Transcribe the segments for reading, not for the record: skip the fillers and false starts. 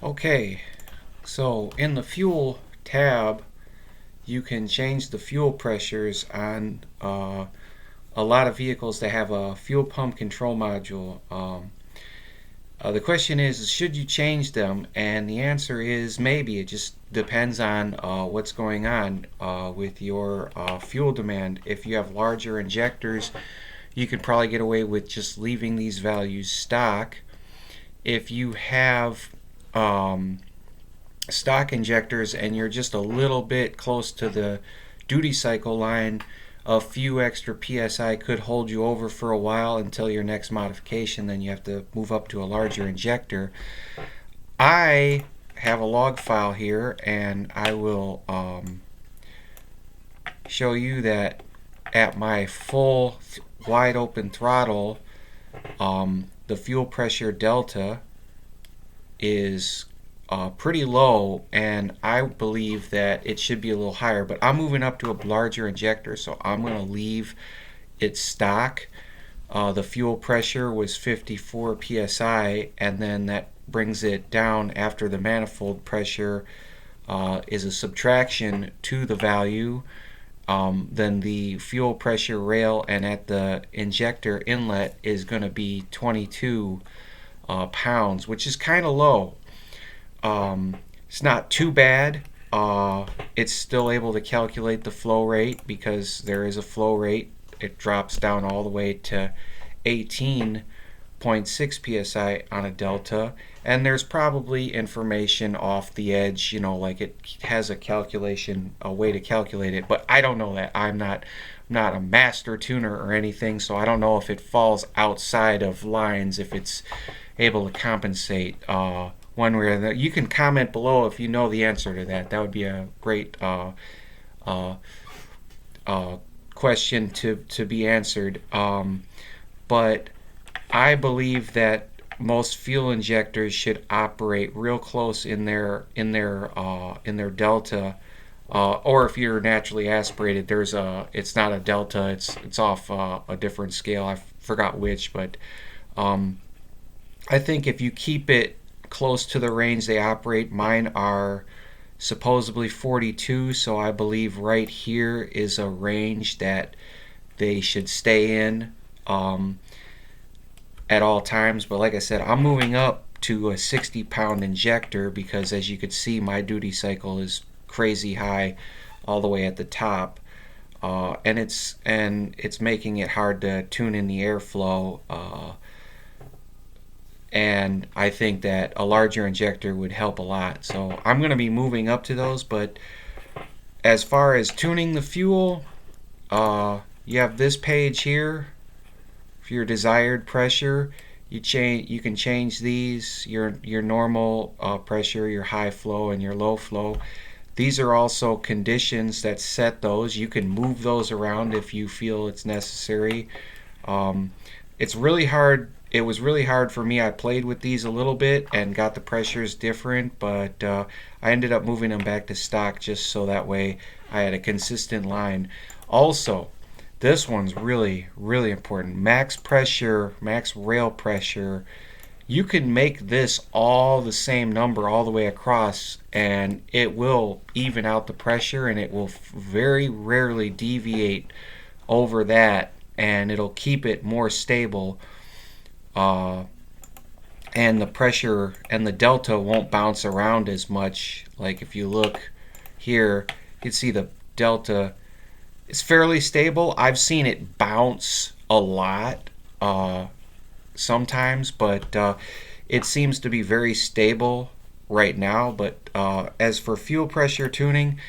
Okay, so in the fuel tab, you can change the fuel pressures on a lot of vehicles that have a fuel pump control module. The question is, should you change them? And the answer is maybe. It just depends on what's going on with your fuel demand. If you have larger injectors, you could probably get away with just leaving these values stock. If you have stock injectors and you're just a little bit close to the duty cycle line, a few extra psi could hold you over for a while until your next modification. Then you have to move up to a larger injector. I have a log file here, and I will show you that at my full wide open throttle, the fuel pressure delta is pretty low, and I believe that it should be a little higher, but I'm moving up to a larger injector, so I'm going to leave it stock. The fuel pressure was 54 psi, and then that brings it down after the manifold pressure is a subtraction to the value. Then the fuel pressure rail and at the injector inlet is going to be 22 pounds, which is kind of low. It's not too bad. It's still able to calculate the flow rate because there is a flow rate. It drops down all the way to 18.6 psi on a delta, and there's probably information off the edge, like it has a calculation, a way to calculate it, but I don't know that. I'm not a master tuner or anything, so I don't know if it falls outside of lines, if it's able to compensate one way or the other. You can comment below if you know the answer to that. That would be a great question to be answered. But I believe that most fuel injectors should operate real close in their delta. Or if you're naturally aspirated, it's not a delta. It's off a different scale. I forgot which, but I think if you keep it close to the range they operate, mine are supposedly 42, so I believe right here is a range that they should stay in at all times. But like I said, I'm moving up to a 60-pound injector because, as you could see, my duty cycle is crazy high all the way at the top, and it's making it hard to tune in the airflow. And I think that a larger injector would help a lot. So I'm going to be moving up to those. But as far as tuning the fuel, you have this page here for your desired pressure. You can change these, your normal pressure, your high flow, and your low flow. These are also conditions that set those. You can move those around if you feel it's necessary. It's really hard. It was really hard for me. I played with these a little bit and got the pressures different, but I ended up moving them back to stock just so that way I had a consistent line. Also, this one's really, really important. Max pressure, max rail pressure. You can make this all the same number all the way across, and it will even out the pressure, and it will very rarely deviate over that, and it'll keep it more stable. And the pressure and the delta won't bounce around as much. Like if you look here, you can see the delta is fairly stable. I've seen it bounce a lot sometimes, but it seems to be very stable right now. But as for fuel pressure tuning,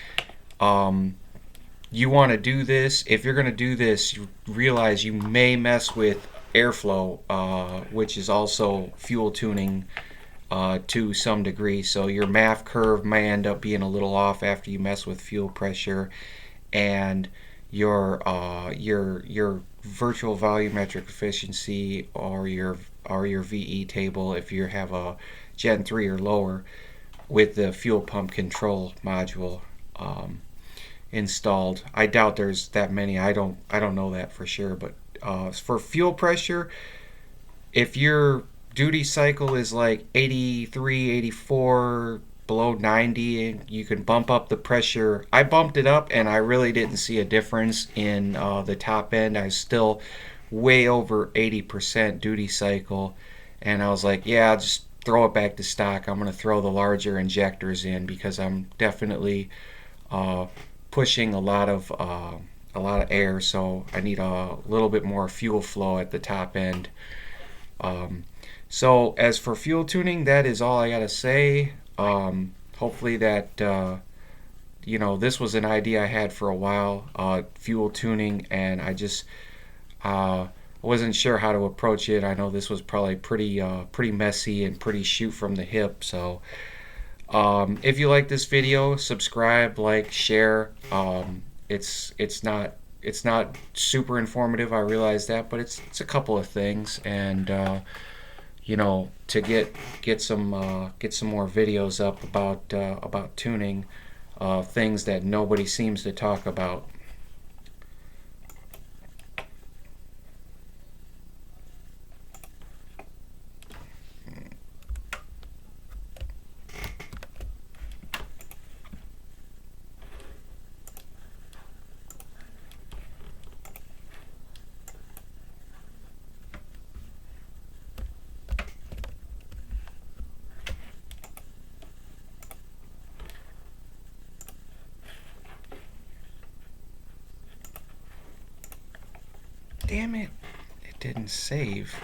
you want to do this. If you're going to do this, you realize you may mess with airflow, which is also fuel tuning to some degree. So your MAF curve may end up being a little off after you mess with fuel pressure, and your virtual volumetric efficiency or your VE table if you have a Gen 3 or lower with the fuel pump control module installed. I doubt there's that many. I don't know that for sure, but for fuel pressure, if you're duty cycle is like 83, 84, below 90, and you can bump up the pressure. I bumped it up and I really didn't see a difference in the top end. I was still way over 80% duty cycle, and I was like, yeah, I'll just throw it back to stock. I'm going to throw the larger injectors in because I'm definitely uh, pushing a lot of air, so I need a little bit more fuel flow at the top end. Um, so as for fuel tuning, that is all I gotta say. Hopefully that this was an idea I had for a while, fuel tuning, and I just wasn't sure how to approach it. I know this was probably pretty messy and pretty shoot from the hip. So if you like this video, subscribe, like, share. It's not super informative. I realize that, but it's a couple of things, and to get some more videos up about tuning, things that nobody seems to talk about. Damn it! It didn't save.